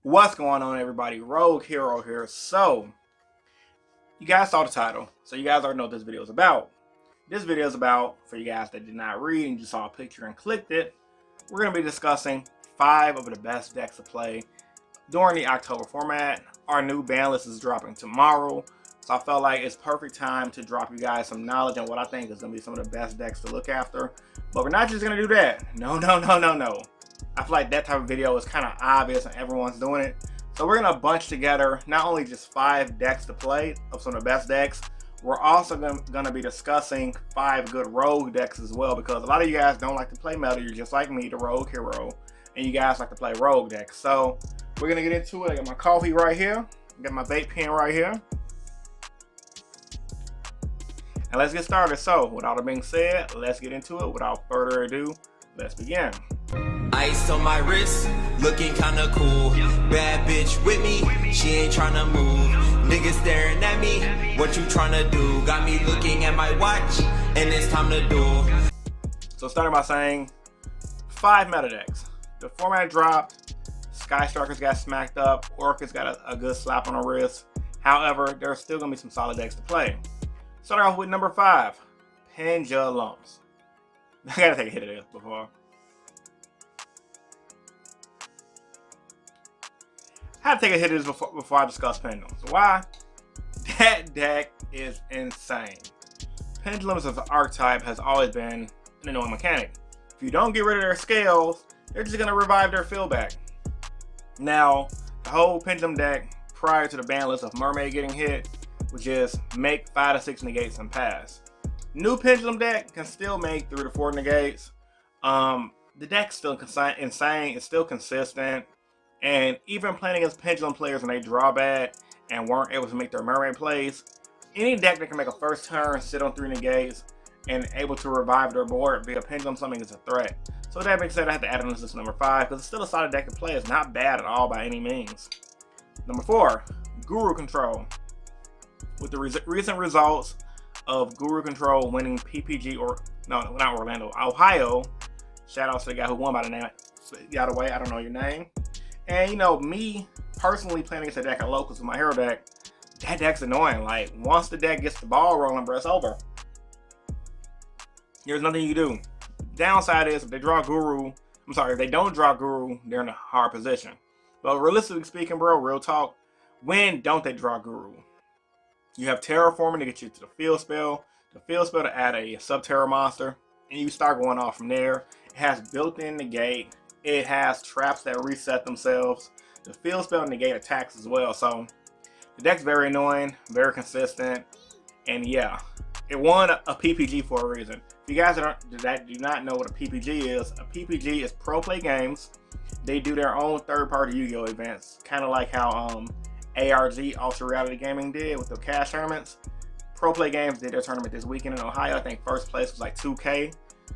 What's going on, everybody? Rogue Hero here. So, you guys saw the title, so you guys already know what this video is about. This video is about, for you guys that did not read and just saw a picture and clicked it, we're going to be discussing 5 of the best decks to play during the October format. Our new ban list is dropping tomorrow, so I felt like it's perfect time to drop you guys some knowledge on what I think is going to be some of the best decks to look after. But we're not just going to do that. No. I feel like that type of video is kind of obvious and everyone's doing it. So we're going to bunch together not only just 5 decks to play of some of the best decks, we're also going to be discussing 5 good rogue decks as well, because a lot of you guys don't like to play meta. You're just like me, the rogue hero, and you guys like to play rogue decks. So we're going to get into it. I got my coffee right here. I got my vape pen right here. And let's get started. So with all that being said, let's get into it. Without further ado, let's begin. Ice on my wrist, looking kinda cool. Bad bitch with me, she ain't tryna move. Niggas staring at me, what you tryna do? Got me looking at my watch, and it's time to do. So starting by saying 5 meta decks. The format dropped, Skystalkers got smacked up, Orcas got a good slap on the wrist. However, there's still gonna be some solid decks to play. Starting off with number 5, Pendulums. I gotta take a hit of this before. I had to take a hit of this before I discuss Pendulums. Why? That deck is insane. Pendulums as an archetype has always been an annoying mechanic. If you don't get rid of their scales, they're just going to revive their fill back. Now, the whole Pendulum deck prior to the ban list of Mermaid getting hit was just make 5 to 6 negates and pass. New Pendulum deck can still make 3 to 4 negates. The deck's still insane. It's still consistent. And even playing against Pendulum players when they draw bad and weren't able to make their Mermaid plays, any deck that can make a first turn, sit on 3 negates, and able to revive their board via Pendulum summoning is a threat. So with that being said, I have to add on this list number 5 because it's still a solid deck to play. It's not bad at all by any means. Number 4, Guru Control. With the recent results of Guru Control winning PPG, or no, not Orlando, Ohio. Shout out to the guy who won by the name. Got away, I don't know your name. And you know, me personally playing against a deck of locals with my hero deck, that deck's annoying. Like, once the deck gets the ball rolling, bro, it's over. There's nothing you can do. Downside is if they draw Guru, if they don't draw Guru, they're in a hard position. But realistically speaking, bro, real talk, when don't they draw Guru? You have Terraforming to get you to the field spell to add a sub-terra monster, and you start going off from there. It has built-in negate. It has traps that reset themselves. The field spell negate attacks as well. So the deck's very annoying, very consistent, and yeah, it won a PPG for a reason. If you guys that do not know what a PPG is pro play games. They do their own third-party Yu-Gi-Oh events, kind of like how ARG, Ultra Reality Gaming, did with the cash tournaments. Pro play games did their tournament this weekend in Ohio. I think first place was like 2K.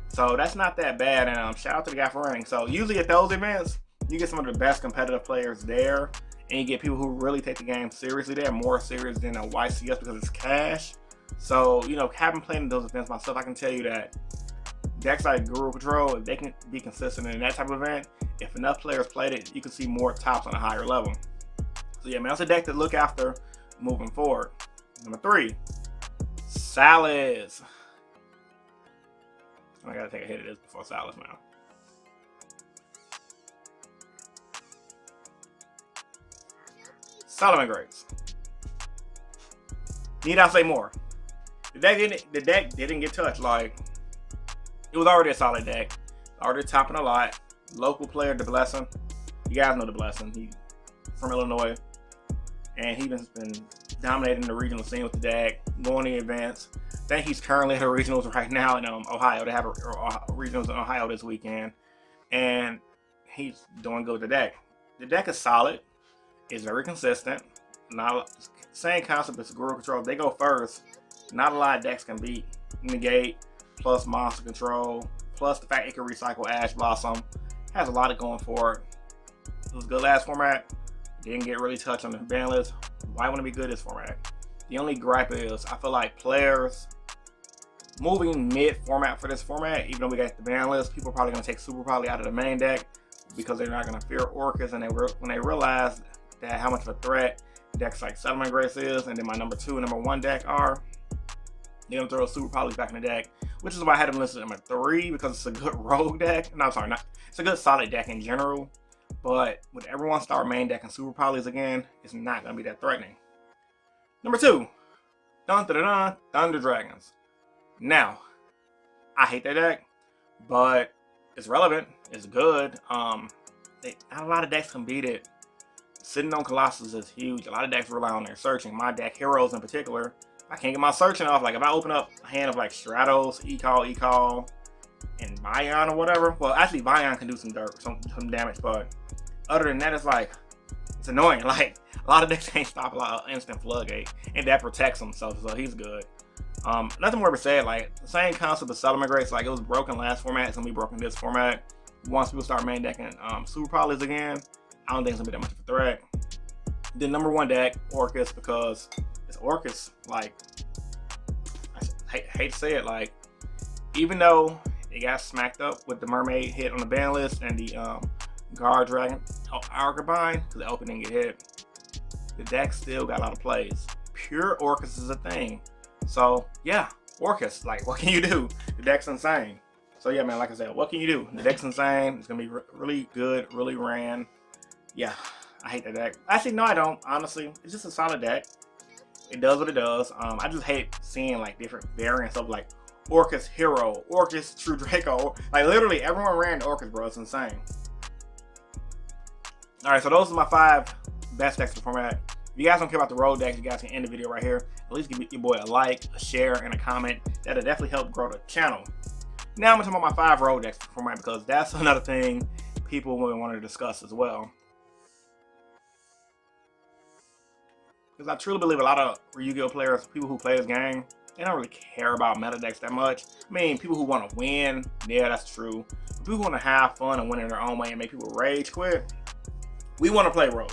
So that's not that bad, and shout out to the guy for running. So usually at those events, you get some of the best competitive players there, and you get people who really take the game seriously. They're more serious than a YCS because it's cash. So, you know, having played in those events myself, I can tell you that decks like Guru Control, if they can be consistent in that type of event, if enough players played it, you can see more tops on a higher level. So yeah, man, that's a deck to look after moving forward. Number 3, Salads. I gotta take a hit of this before Salads, man. Solomon Grapes. Need I say more? The deck didn't get touched. Like, it was already a solid deck. Already topping a lot. Local player, The Blessing. You guys know The Blessing. He's from Illinois. And he's been dominating the regional scene with the deck, going to the events. I think he's currently at the regionals right now in Ohio. They have regionals in Ohio this weekend. And he's doing good with the deck. The deck is solid. It's very consistent. Same concept as Guru Control. They go first. Not a lot of decks can beat negate, plus monster control, plus the fact it can recycle Ash Blossom. Has a lot of going for it. It was a good last format. Didn't get really touched on the ban list. Why wouldn't it be good this format? The only gripe is I feel like players moving mid format for this format, even though we got the ban list, people are probably going to take Super Poly out of the main deck because they're not going to fear Orcas, and when they realize that how much of a threat decks like Settlement Grace is, and then my number 2 and number 1 deck are, they're going to throw Super Polys back in the deck, which is why I had them listed at number 3, because it's a good rogue deck. No, sorry, it's a good solid deck in general, but with everyone start main deck and Super Polys again, it's not going to be that threatening. Number 2, Thunder Dragons. Now, I hate that deck, but it's relevant, it's good. Not a lot of decks can beat it. Sitting on Colossus is huge. A lot of decks rely on their searching. My deck, Heroes in particular, I can't get my searching off. Like if I open up a hand of like Stratos, Ecall, and Vion or whatever. Well, actually Vion can do some damage, but other than that, it's like, it's annoying. Like a lot of decks can't stop a lot of instant Floodgate, and that protects himself, so he's good. Nothing more to be said. Like the same concept of Settlement Grace. Like it was broken last format, it's gonna be broken this format. Once people start main decking Super Polys again, I don't think it's gonna be that much of a threat. Then number 1 deck, Orcas, because it's Orcas. Like I hate to say it, like even though it got smacked up with the Mermaid hit on the ban list and the Guard Dragon Arcabine, because the opening get hit, the deck still got a lot of plays. Pure Orcas is a thing. So yeah, Orcas, like what can you do? The deck's insane. So yeah, man, like I said, what can you do? The deck's insane. It's gonna be really good, really ran. Yeah, I hate that deck. Actually, no, I don't. Honestly, it's just a solid deck. It does what it does. I just hate seeing like different variants of like Orcas Hero, Orcas True Draco. Like literally everyone ran Orcas, bro. It's insane. All right, so those are my 5 best decks in the format. If you guys don't care about the road decks, you guys can end the video right here. At least give your boy a like, a share, and a comment. That'll definitely help grow the channel. Now I'm gonna talk about my 5 road decks format, because that's another thing people will want to discuss as well. Because I truly believe a lot of Yu-Gi-Oh players, people who play this game, they don't really care about meta decks that much. I mean, people who want to win, yeah, that's true. But people who want to have fun and win in their own way and make people rage quit, we want to play rogue.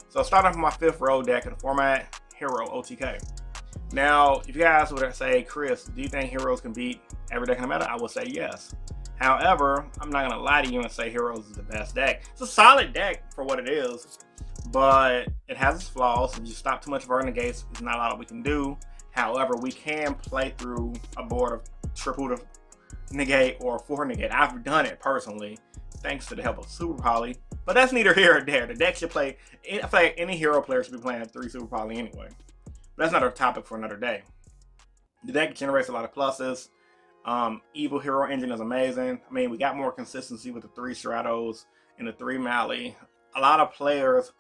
So starting off with my 5th rogue deck in the format, Hero OTK. Now, if you guys would say, Chris, do you think Heroes can beat every deck in the meta? I would say yes. However, I'm not going to lie to you and say Heroes is the best deck. It's a solid deck for what it is, but it has its flaws. If you stop too much of our negates, there's not a lot we can do. However, we can play through a board of triple to negate or 4 negate. I've done it personally, thanks to the help of Super Poly. But that's neither here or there. The deck should play, I feel like any hero player should be playing 3 Super Poly anyway. But that's not a topic for another day. The deck generates a lot of pluses. Evil Hero Engine is amazing. I mean, we got more consistency with the 3 Stratos and the 3 Mally. A lot of players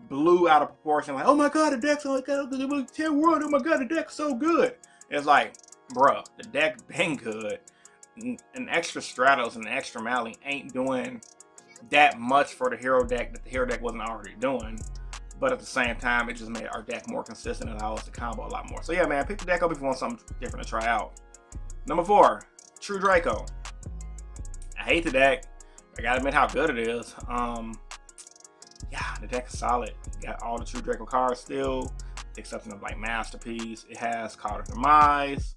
blew out of proportion, like, oh my god, the deck's only got 10-1, oh my god, the deck's so good. It's like, bruh, the deck's been good. An extra Stratos and an extra Mally ain't doing that much for the hero deck that the hero deck wasn't already doing. But at the same time, it just made our deck more consistent and allowed us to combo a lot more. So yeah, man, pick the deck up if you want something different to try out. Number 4, True Draco. I hate the deck. I gotta admit how good it is. Yeah, the deck is solid. You got all the True Draco cards still, with the exception of like Masterpiece. It has Card of Demise.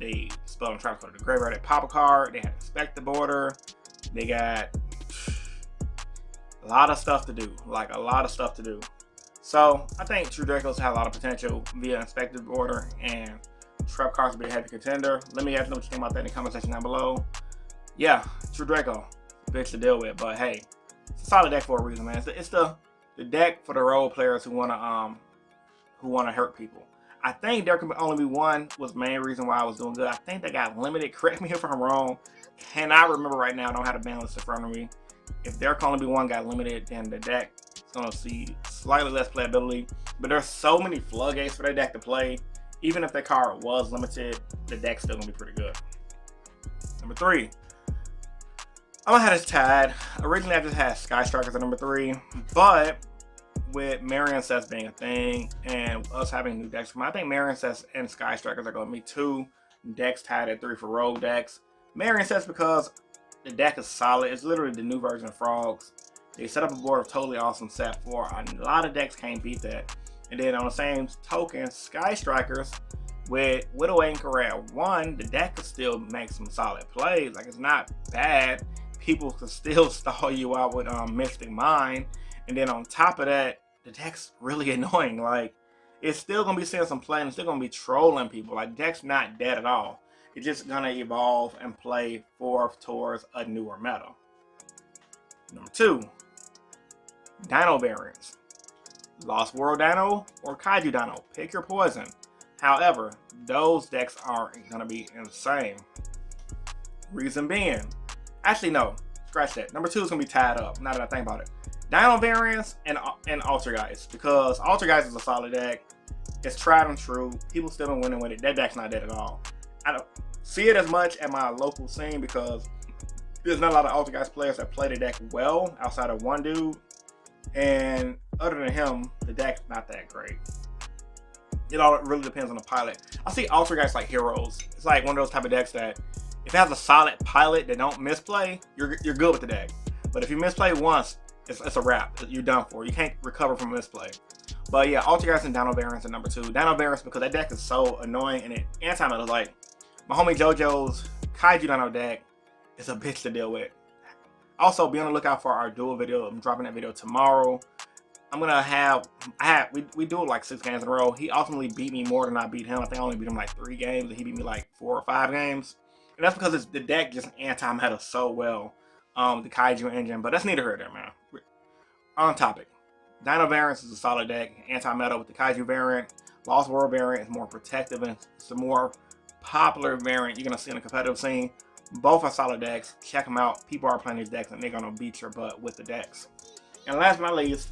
They spell and try to go to the graveyard. They pop a card. They have Inspect the Border. They got a lot of stuff to do. Like a lot of stuff to do. So I think True Dracos have a lot of potential via Inspect the Border, and Trap cards will be a heavy contender. Let me know what you think about that in the comment section down below. Yeah, True Draco, bitch to deal with, but hey, it's a solid deck for a reason, man. It's the deck for the role players who wanna hurt people. I think there could only be one was the main reason why I was doing good. I think they got limited. Correct me if I'm wrong. Cannot remember right now. I don't have the Banlist in front of me. If there can only be one got limited, then the deck is gonna see slightly less playability. But there's so many floodgates for that deck to play. Even if that card was limited, the deck's still gonna be pretty good. Number 3. I'm gonna have this tied. Originally, I just had Sky Strikers at number 3, but with Marion Sets being a thing and us having new decks, I think Marion Sets and Sky Strikers are gonna be 2 decks tied at 3 for rogue decks. Marion Sets because the deck is solid. It's literally the new version of Frogs. They set up a board of totally awesome set 4. A lot of decks can't beat that. And then on the same token, Sky Strikers with Widow and Corral 1, the deck could still make some solid plays. Like, it's not bad. people can still stall you out with Mystic Mind. And then on top of that, the deck's really annoying. Like, it's still gonna be seeing some play and it's still gonna be trolling people. Like, the deck's not dead at all. It's just gonna evolve and play forth towards a newer meta. Number 2, Dino variants. Lost World Dino or Kaiju Dino. Pick your poison. However, those decks aren't gonna be insane. Reason being, actually no, scratch that. Number 2 is gonna be tied up. Now that I think about it, Dino variants and Altergeist, because Altergeist is a solid deck. It's tried and true. People still been winning with it. That deck's not dead at all. I don't see it as much at my local scene because there's not a lot of Altergeist players that play the deck well outside of one dude. And other than him, the deck's not that great. It all really depends on the pilot. I see Altergeist like heroes. It's like one of those type of decks that if it has a solid pilot that don't misplay, you're good with the deck. But if you misplay once, it's a wrap. You're done for. You can't recover from misplay. But yeah, Altergeist and Dino variants are number 2. Dino variants because that deck is so annoying and it anti-meta. Like my homie JoJo's Kaiju Dino deck is a bitch to deal with. Also, be on the lookout for our duel video. I'm dropping that video tomorrow. I'm gonna we do it like 6 games in a row. He ultimately beat me more than I beat him. I think I only beat him like 3 games, and he beat me like 4 or 5 games. And that's because the deck just anti-meta so well. The Kaiju engine, but that's neither here nor there, man. On topic. Dino variants is a solid deck, anti-meta with the Kaiju variant. Lost World variant is more protective and it's a more popular variant you're gonna see in the competitive scene. Both are solid decks. Check them out. People are playing these decks and they're gonna beat your butt with the decks. And last but not least,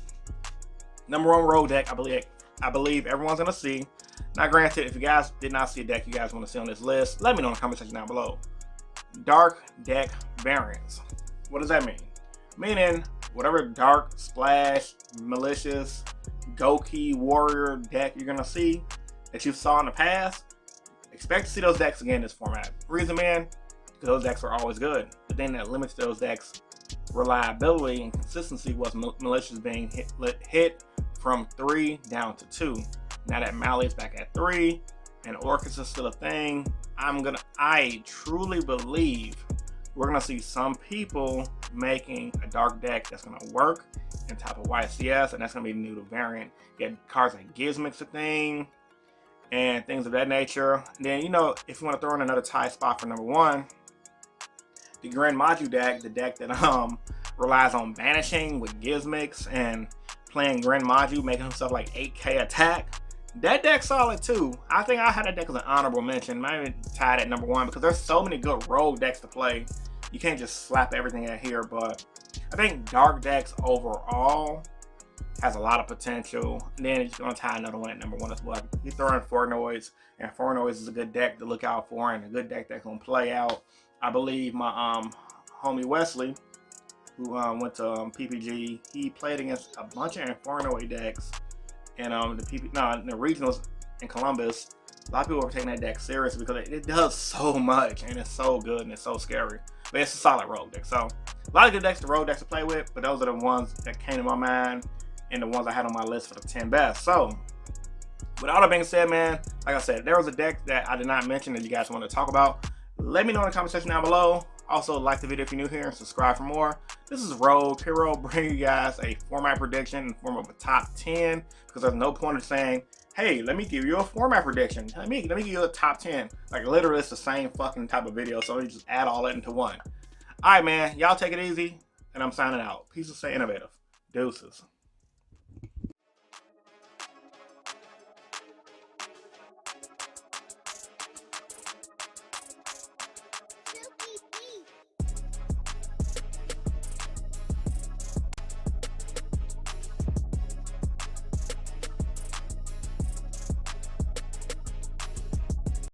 number 1 rogue deck I believe everyone's gonna see. Now granted, if you guys did not see a deck you guys want to see on this list, let me know in the comment section down below. Dark deck variants. What does that mean? Meaning whatever dark, splash, malicious, Goki, warrior deck you're gonna see that you saw in the past, expect to see those decks again in this format. Reason being, because those decks are always good. The thing that limits those decks' reliability and consistency was malicious being hit from 3 down to 2. Now that Mally is back at 3 and Orcas is still a thing, I truly believe we're gonna see some people making a dark deck that's gonna work in top of YCS, and that's gonna be the new variant. Get cards like Gizmix a thing and things of that nature. And then, you know, if you want to throw in another tie spot for number 1, the Grand Maju deck, the deck that relies on banishing with Gizmix and playing Grand Maju, making himself like 8k attack. That deck's solid too. I think I had that deck as an honorable mention. Maybe tied at number 1 because there's so many good rogue decks to play. You can't just slap everything at here, but I think dark decks overall has a lot of potential. And then it's going to tie another one at number 1 as well. You throw in Fornoids, and Fornoids is a good deck to look out for and a good deck that's going to play out. I believe my homie Wesley, who went to PPG, he played against a bunch of Infernoid decks and the regionals in Columbus. A lot of people were taking that deck seriously because it does so much and it's so good and it's so scary. But it's a solid rogue deck. So a lot of good decks, the rogue decks to play with, but those are the ones that came to my mind and the ones I had on my list for the 10 best. So with all that being said, man, like I said, there was a deck that I did not mention that you guys want to talk about. Let me know in the comment section down below. Also, like the video if you're new here and subscribe for more. This is Rogue Hero bringing you guys a format prediction in the form of a top 10 because there's no point in saying, hey, let me give you a format prediction. Let me give you a top 10. Like literally it's the same fucking type of video, so you just add all that into one. Alright man, y'all take it easy and I'm signing out. Peace and stay innovative. Deuces.